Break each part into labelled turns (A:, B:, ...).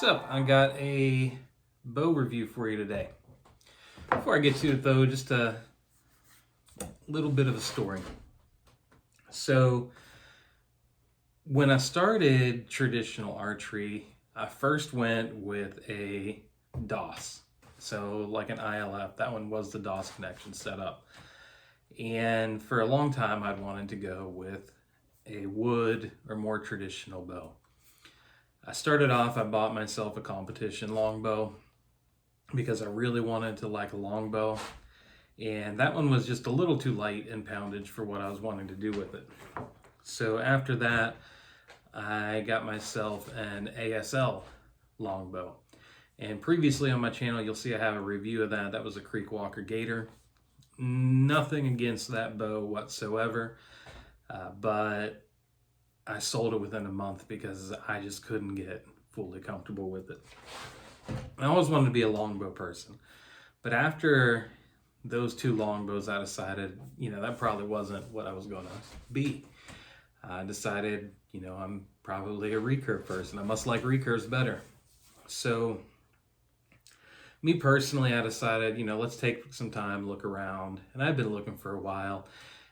A: What's up? I got a bow review for you today. Before I get to it though, just a little bit of a story. So when I started traditional archery, I first went with a DOS. So like an ILF, that one was the DOS connection set up. And for a long time, I'd wanted to go with a wood or more traditional bow. I started off, I bought myself a competition longbow because I really wanted to like a longbow. And that one was just a little too light in poundage for what I was wanting to do with it. So after that, I got myself an ASL longbow. And previously on my channel, you'll see I have a review of that. That was a Creek Walker Gator. Nothing against that bow whatsoever, but I sold it within a month because I just couldn't get fully comfortable with it. I always wanted to be a longbow person, but after those two longbows, I decided, that probably wasn't what I was going to be. I decided, I'm probably a recurve person. I must like recurves better. So me personally, I decided, let's take some time, look around, and I've been looking for a while.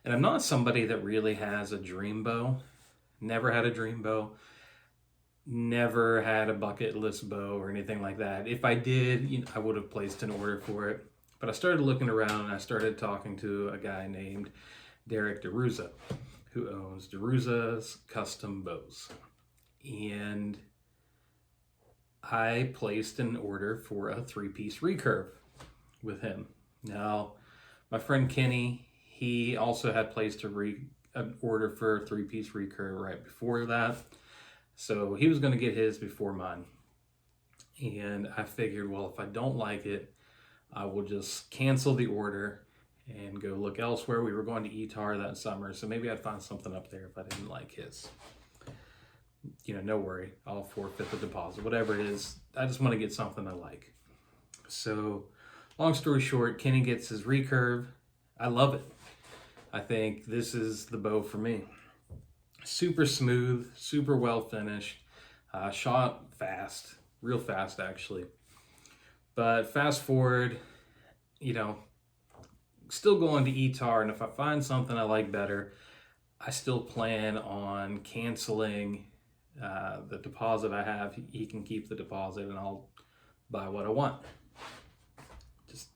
A: And I'm not somebody that really has a dream bow. Never had a dream bow. Never had a bucket list bow or anything like that. If I did, I would have placed an order for it. But I started looking around and I started talking to a guy named DiRuzza, who owns DiRuzza's Custom Bows. And I placed an order for a 3-piece recurve with him. Now, my friend Kenny, he also had placed an order for a 3-piece recurve right before that. So he was going to get his before mine. And I figured, well, if I don't like it, I will just cancel the order and go look elsewhere. We were going to ETAR that summer, so maybe I'd find something up there if I didn't like his. No worry, I'll forfeit the deposit, whatever it is. I just want to get something I like. So long story short, Kenny gets his recurve. I love it. I think this is the bow for me. Super smooth, super well finished, shot fast, real fast actually. But fast forward, still going to ETAR, and if I find something I like better, I still plan on canceling the deposit I have. He can keep the deposit and I'll buy what I want. Just,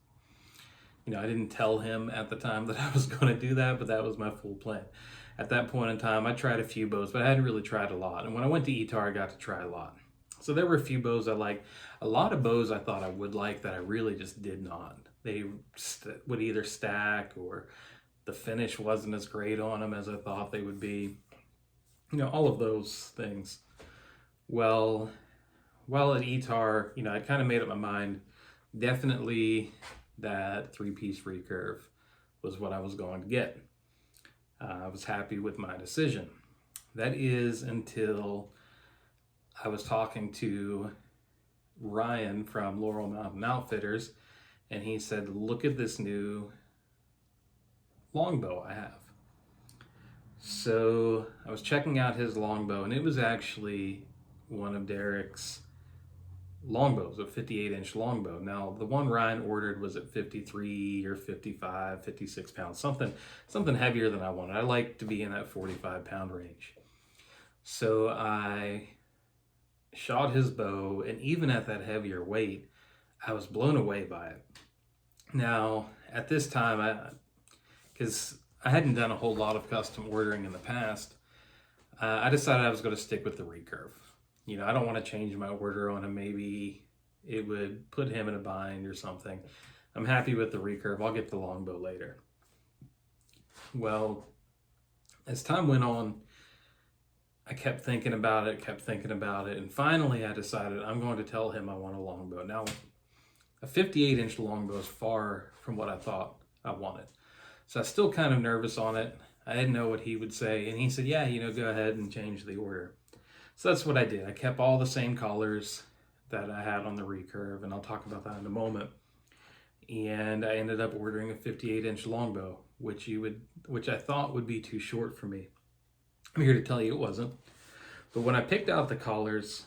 A: I didn't tell him at the time that I was going to do that, but that was my full plan. At that point in time, I tried a few bows, but I hadn't really tried a lot. And when I went to ETAR, I got to try a lot. So there were a few bows I liked. A lot of bows I thought I would like that I really just did not. They would either stack or the finish wasn't as great on them as I thought they would be. All of those things. Well, while at ETAR, I kind of made up my mind. Definitely that 3-piece recurve was what I was going to get. I was happy with my decision. That is until I was talking to Ryan from Laurel Mountain Outfitters, and he said, look at this new longbow I have. So I was checking out his longbow, and it was actually one of Derek's longbows, a 58-inch longbow. Now, the one Ryan ordered was at 53 or 55, 56 pounds, something heavier than I wanted. I like to be in that 45-pound range. So I shot his bow, and even at that heavier weight, I was blown away by it. Now, at this time, because I hadn't done a whole lot of custom ordering in the past, I decided I was going to stick with the recurve. I don't want to change my order on him. Maybe it would put him in a bind or something. I'm happy with the recurve. I'll get the longbow later. Well, as time went on, I kept thinking about it, and finally I decided I'm going to tell him I want a longbow. Now, a 58-inch longbow is far from what I thought I wanted. So I was still kind of nervous on it. I didn't know what he would say, and he said, yeah, go ahead and change the order. So that's what I did. I kept all the same colors that I had on the recurve, and I'll talk about that in a moment. And I ended up ordering a 58-inch longbow, which I thought would be too short for me. I'm here to tell you it wasn't. But when I picked out the colors,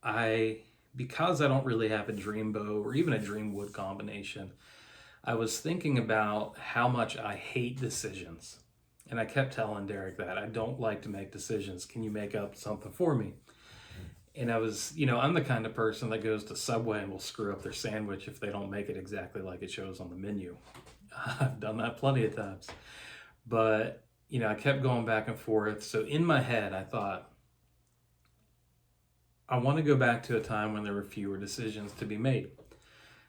A: because I don't really have a dream bow or even a dream wood combination, I was thinking about how much I hate decisions. And I kept telling Derek that I don't like to make decisions. Can you make up something for me? And I was, I'm the kind of person that goes to Subway and will screw up their sandwich if they don't make it exactly like it shows on the menu. I've done that plenty of times. But, I kept going back and forth. So in my head, I thought, I want to go back to a time when there were fewer decisions to be made.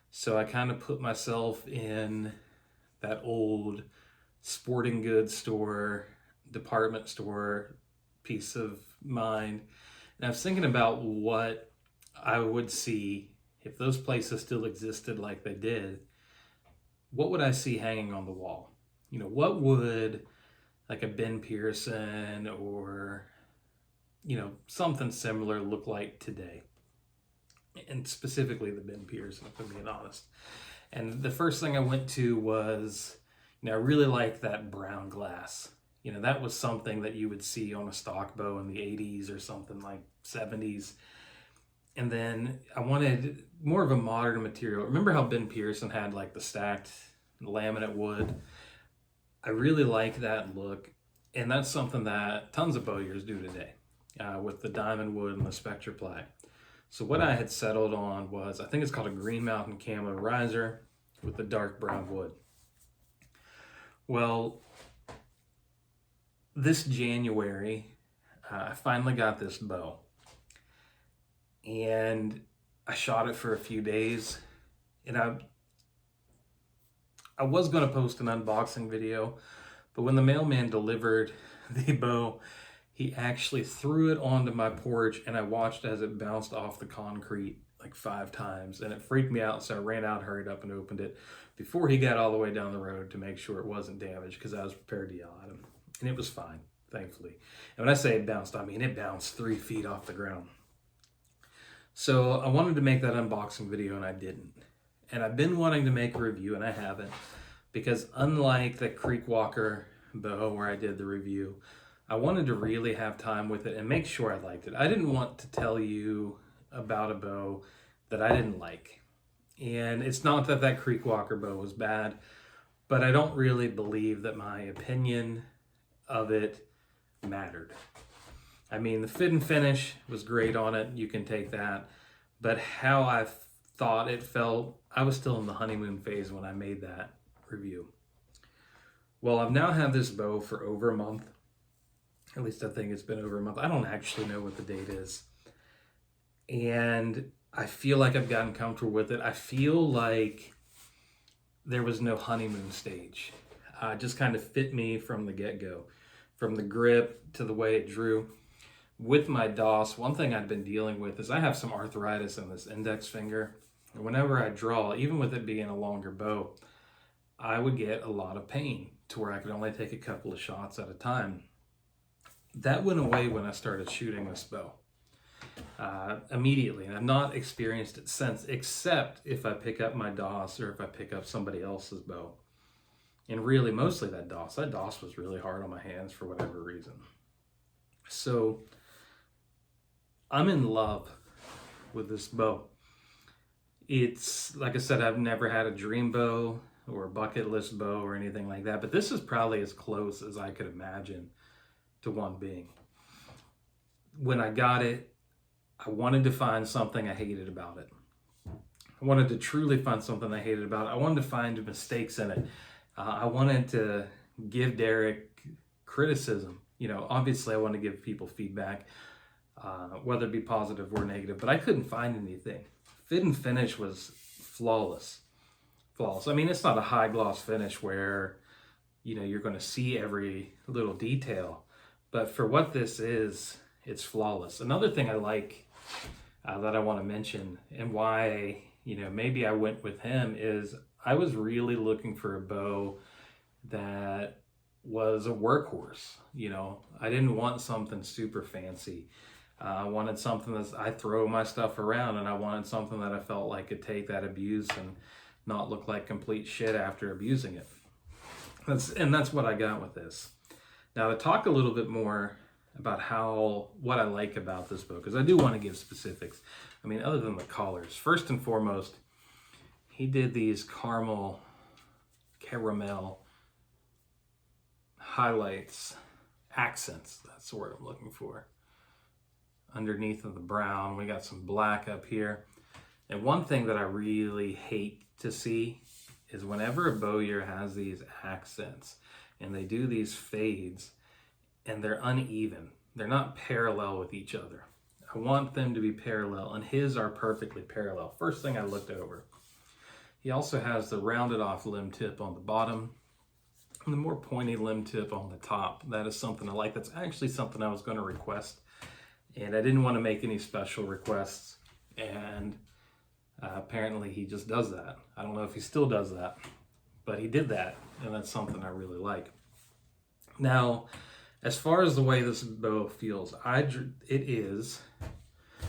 A: So I kind of put myself in that old sporting goods store, department store piece of mind. And I was thinking about what I would see if those places still existed like they did. What would I see hanging on the wall? What would like a Ben Pearson or, something similar look like today? And specifically the Ben Pearson, if I'm being honest. And the first thing I went to was, I really like that brown glass. That was something that you would see on a stock bow in the 80s or something like 70s. And then I wanted more of a modern material. Remember how Ben Pearson had like the stacked laminate wood? I really like that look. And that's something that tons of bowyers do today with the diamond wood and the SpectraPly. So what I had settled on was, I think it's called a Green Mountain Camo riser with the dark brown wood. Well, this January, I finally got this bow. And I shot it for a few days. And I was going to post an unboxing video, but when the mailman delivered the bow, he actually threw it onto my porch, and I watched as it bounced off the concrete like 5 times, and it freaked me out. So I ran out, hurried up, and opened it before he got all the way down the road to make sure it wasn't damaged, because I was prepared to yell at him. And it was fine, thankfully. And when I say it bounced, I mean it bounced 3 feet off the ground. So I wanted to make that unboxing video, and I didn't. And I've been wanting to make a review, and I haven't, because unlike the Creek Walker bow where I did the review, I wanted to really have time with it and make sure I liked it. I didn't want to tell you about a bow that I didn't like. And it's not that that Creek Walker bow was bad, but I don't really believe that my opinion of it mattered. I mean, the fit and finish was great on it. You can take that. But how I thought it felt, I was still in the honeymoon phase when I made that review. Well, I've now had this bow for over a month. At least I think it's been over a month. I don't actually know what the date is. And I feel like I've gotten comfortable with it. I feel like there was no honeymoon stage. It just kind of fit me from the get-go. From the grip to the way it drew. With my DOS, one thing I've been dealing with is I have some arthritis in this index finger. And whenever I draw, even with it being a longer bow, I would get a lot of pain to where I could only take a couple of shots at a time. That went away when I started shooting this bow immediately, and I've not experienced it since, except if I pick up my DOS or if I pick up somebody else's bow. And really, mostly that DOS. That DOS was really hard on my hands for whatever reason. So I'm in love with this bow. It's, like I said, I've never had a dream bow or a bucket list bow or anything like that, but this is probably as close as I could imagine to one being. When I got it, I wanted to find something I hated about it. I wanted to truly find something I hated about it. I wanted to find mistakes in it. I wanted to give Derek criticism. Obviously I want to give people feedback, whether it be positive or negative, but I couldn't find anything. Fit and finish was flawless. Flawless. I mean, it's not a high gloss finish where, you're going to see every little detail, but for what this is, it's flawless. Another thing I like that I want to mention, and why, maybe I went with him, is I was really looking for a bow that was a workhorse. I didn't want something super fancy. I wanted something that I throw my stuff around, and I wanted something that I felt like could take that abuse and not look like complete shit after abusing it. That's what I got with this. Now, to talk a little bit more about what I like about this bow, because I do want to give specifics. I mean, other than the collars, first and foremost, he did these caramel highlights, accents, that's the word I'm looking for. Underneath of the brown, we got some black up here. And one thing that I really hate to see is whenever a bowyer has these accents and they do these fades and they're uneven, they're not parallel with each other. I want them to be parallel, and his are perfectly parallel. First thing I looked over. He also has the rounded off limb tip on the bottom and the more pointy limb tip on the top. That is something I like. That's actually something I was going to request, and I didn't want to make any special requests, and apparently he just does that. I don't know if he still does that, but he did that, and that's something I really like. Now, as far as the way this bow feels, it is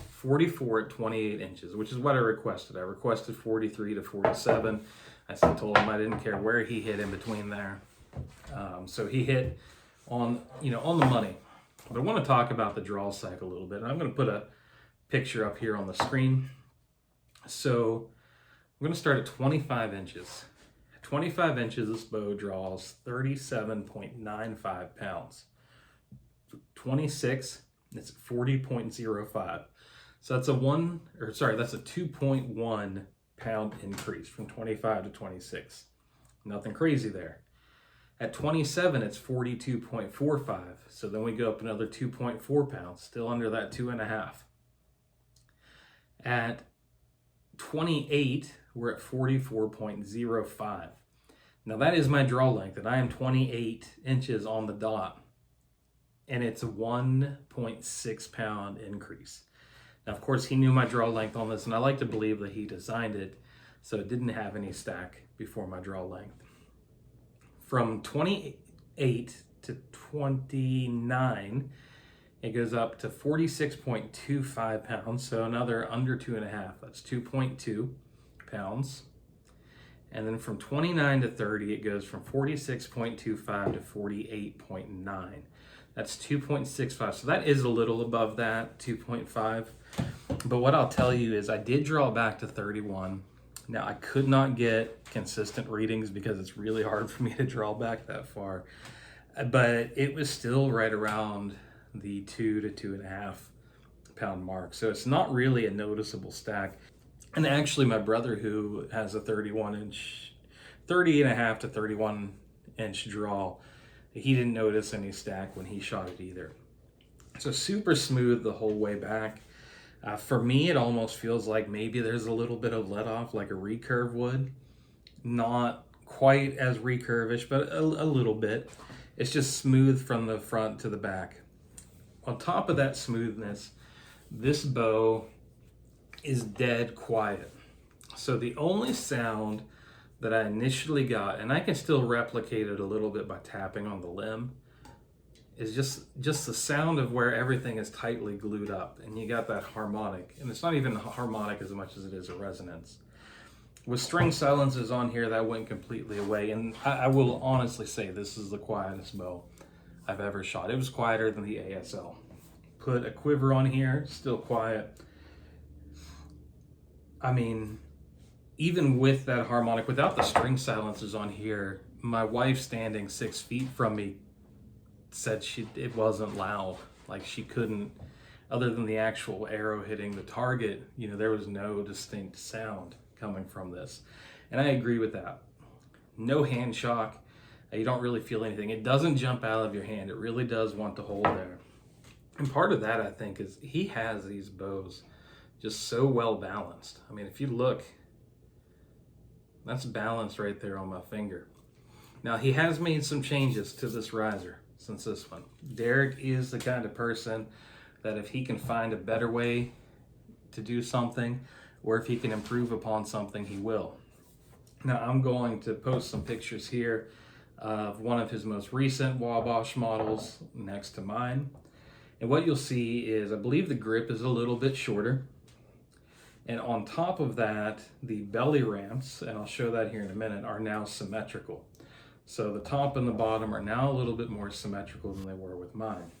A: 44 at 28 inches, which is what I requested. I requested 43 to 47. I told him I didn't care where he hit in between there. So he hit on the money. But I want to talk about the draw cycle a little bit. And I'm going to put a picture up here on the screen. So I'm going to start at 25 inches. At 25 inches, this bow draws 37.95 pounds. 26, it's 40.05. So that's a 2.1 pound increase from 25 to 26. Nothing crazy there. At 27, it's 42.45. So then we go up another 2.4 pounds, still under that 2.5. At 28, we're at 44.05. Now that is my draw length, and I am 28 inches on the dot. And it's a 1.6 pound increase. Now, of course, he knew my draw length on this, and I like to believe that he designed it so it didn't have any stack before my draw length. From 28 to 29, it goes up to 46.25 pounds, so another under 2.5. That's 2.2 pounds. And then from 29 to 30, it goes from 46.25 to 48.9. That's 2.65. So that is a little above that, 2.5. But what I'll tell you is I did draw back to 31. Now, I could not get consistent readings because it's really hard for me to draw back that far. But it was still right around the 2 to 2.5 pound mark. So it's not really a noticeable stack. And actually, my brother, who has a 30 and a half to 31 inch draw, he didn't notice any stack when he shot it either. So super smooth the whole way back. For me, it almost feels like maybe there's a little bit of let off like a recurve would. Not quite as recurvish, but a little bit. It's just smooth from the front to the back. On top of that smoothness, this bow is dead quiet. So the only sound that I initially got, and I can still replicate it a little bit by tapping on the limb, is just the sound of where everything is tightly glued up, and you got that harmonic, and it's not even harmonic as much as it is a resonance. With string silences on here, that went completely away, and I will honestly say this is the quietest bow I've ever shot. It was quieter than the ASL. Put a quiver on here, still quiet. I mean, even with that harmonic, without the string silences on here, my wife standing 6 feet from me said it wasn't loud. Like she couldn't, other than the actual arrow hitting the target, there was no distinct sound coming from this. And I agree with that. No hand shock. You don't really feel anything. It doesn't jump out of your hand. It really does want to hold there. And part of that, I think, is he has these bows just so well balanced. I mean, if you look, that's balanced right there on my finger. Now, he has made some changes to this riser since this one. Derek is the kind of person that if he can find a better way to do something, or if he can improve upon something, he will. Now, I'm going to post some pictures here of one of his most recent Wabash models next to mine. And what you'll see is, I believe the grip is a little bit shorter. And on top of that, the belly ramps, and I'll show that here in a minute, are now symmetrical. So the top and the bottom are now a little bit more symmetrical than they were with mine.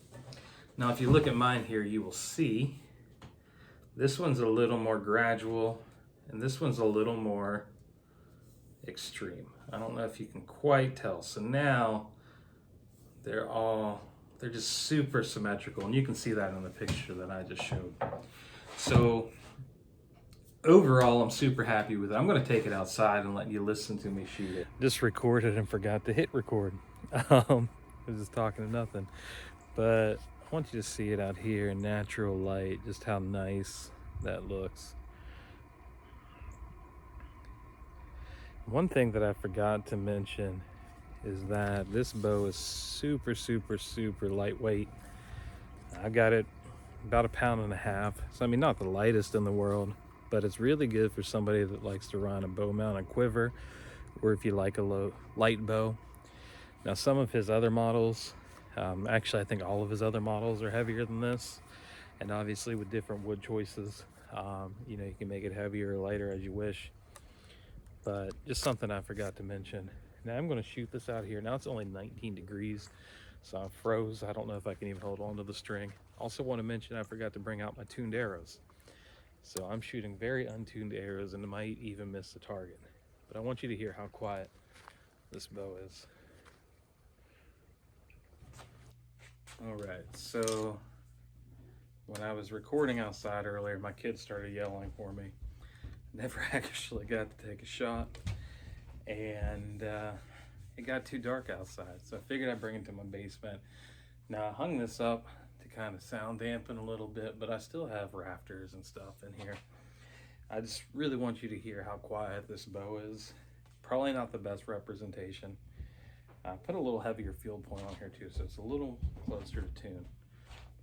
A: Now, if you look at mine here, you will see this one's a little more gradual, and this one's a little more extreme. I don't know if you can quite tell. So now they're just super symmetrical, and you can see that in the picture that I just showed. So overall, I'm super happy with it. I'm going to take it outside and let you listen to me shoot it. Just recorded and forgot to hit record. I was just talking to nothing. But I want you to see it out here in natural light, just how nice that looks. One thing that I forgot to mention is that this bow is super, super, super lightweight. I got it about 1.5 pounds. So I mean, not the lightest in the world, but it's really good for somebody that likes to run a bow mounted quiver, or if you like a light bow. Now, some of his other models, actually I think all of his other models are heavier than this, and obviously with different wood choices, you know, you can make it heavier or lighter as you wish. But just something I forgot to mention. Now I'm going to shoot this out here. Now it's only 19 degrees, so I'm froze. I don't know if I can even hold on to the string. Also want to mention I forgot to bring out my tuned arrows. So I'm shooting very untuned arrows and might even miss the target. But I want you to hear how quiet this bow is. All right, so when I was recording outside earlier, my kids started yelling for me. Never actually got to take a shot, and it got too dark outside, so I figured I'd bring it to my basement. Now I hung this up to kind of sound dampen a little bit, but I still have rafters and stuff in here. I just really want you to hear how quiet this bow is. Probably not the best representation. I put a little heavier field point on here too, so it's a little closer to tune.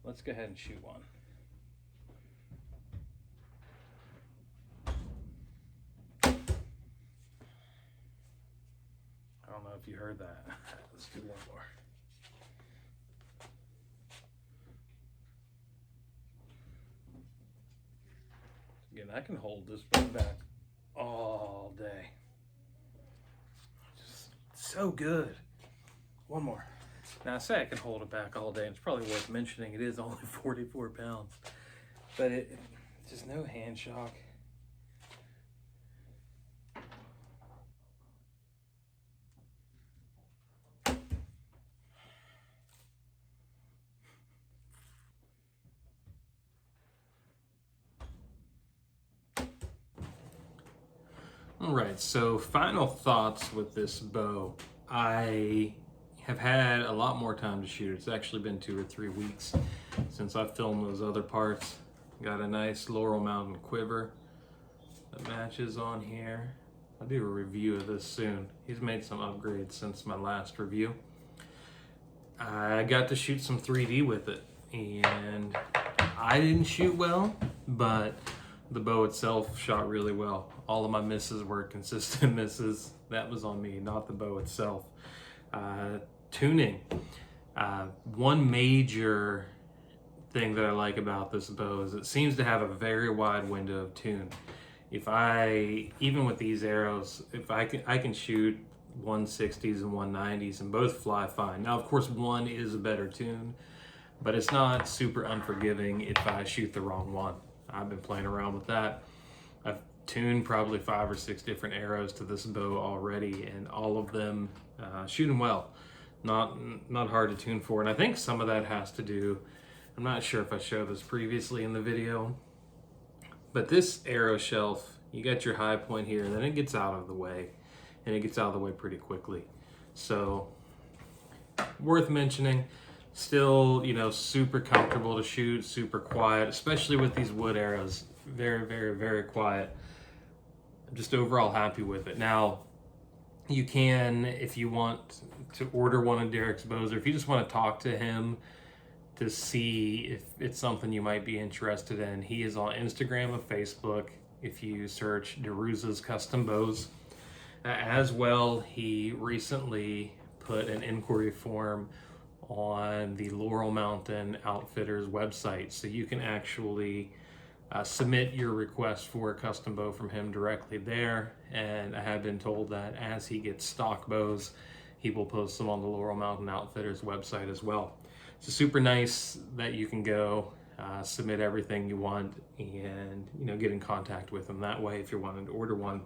A: Let's go ahead and shoot one. I don't know if you heard that. Let's do one more. Again, I can hold this bow back all day. Just so good. One more. Now I say I can hold it back all day, and it's probably worth mentioning it is only 44 pounds, but it just no hand shock. All right, so final thoughts with this bow. I have had a lot more time to shoot. It's actually been 2 or 3 weeks since I filmed those other parts. Got a nice Laurel Mountain quiver that matches on here. I'll do a review of this soon. He's made some upgrades since my last review. I got to shoot some 3D with it, and I didn't shoot well, but the bow itself shot really well. All of my misses were consistent misses. That was on me, not the bow itself. Tuning. One major thing that I like about this bow is it seems to have a very wide window of tune. Even with these arrows, if I can shoot 160s and 190s and both fly fine. Now, of course, one is a better tune, but it's not super unforgiving if I shoot the wrong one. I've been playing around with that. I've tuned probably 5 or 6 different arrows to this bow already, and all of them shooting well. Not hard to tune for, and I think some of that has to do, I'm not sure if I showed this previously in the video, but this arrow shelf, you got your high point here, and then it gets out of the way, and it gets out of the way pretty quickly. So, worth mentioning. Still, you know, super comfortable to shoot, super quiet, especially with these wood arrows. Very, very, very quiet. I'm just overall happy with it. Now, you can, if you want to order one of Derek's bows, or if you just want to talk to him to see if it's something you might be interested in, he is on Instagram and Facebook if you search DiRuzza's Custom Bows. As well, he recently put an inquiry form on the Laurel Mountain Outfitters website, so you can actually submit your request for a custom bow from him directly there. And I have been told that as he gets stock bows, he will post them on the Laurel Mountain Outfitters website as well. It's super nice that you can go submit everything you want and get in contact with him that way if you're wanting to order one.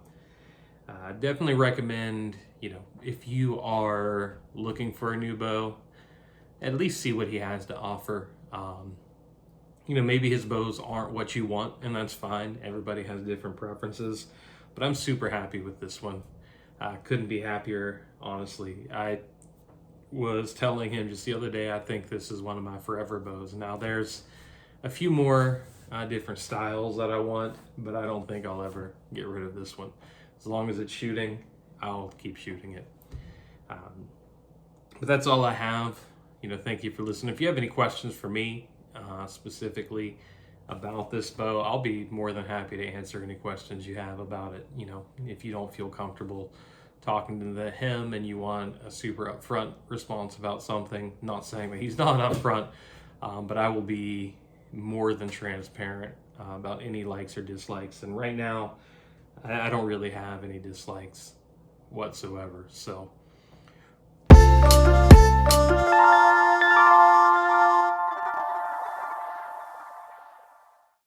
A: Definitely recommend, if you are looking for a new bow, at least see what he has to offer. Maybe his bows aren't what you want, and that's fine. Everybody has different preferences, but I'm super happy with this one. Couldn't be happier, honestly. I was telling him just the other day, I think this is one of my forever bows. Now there's a few more different styles that I want, but I don't think I'll ever get rid of this one. As long as it's shooting, I'll keep shooting it. But that's all I have. Thank you for listening. If you have any questions for me specifically about this bow, I'll be more than happy to answer any questions you have about it. If you don't feel comfortable talking to him and you want a super upfront response about something, not saying that he's not upfront, but I will be more than transparent about any likes or dislikes. And right now, I don't really have any dislikes whatsoever. So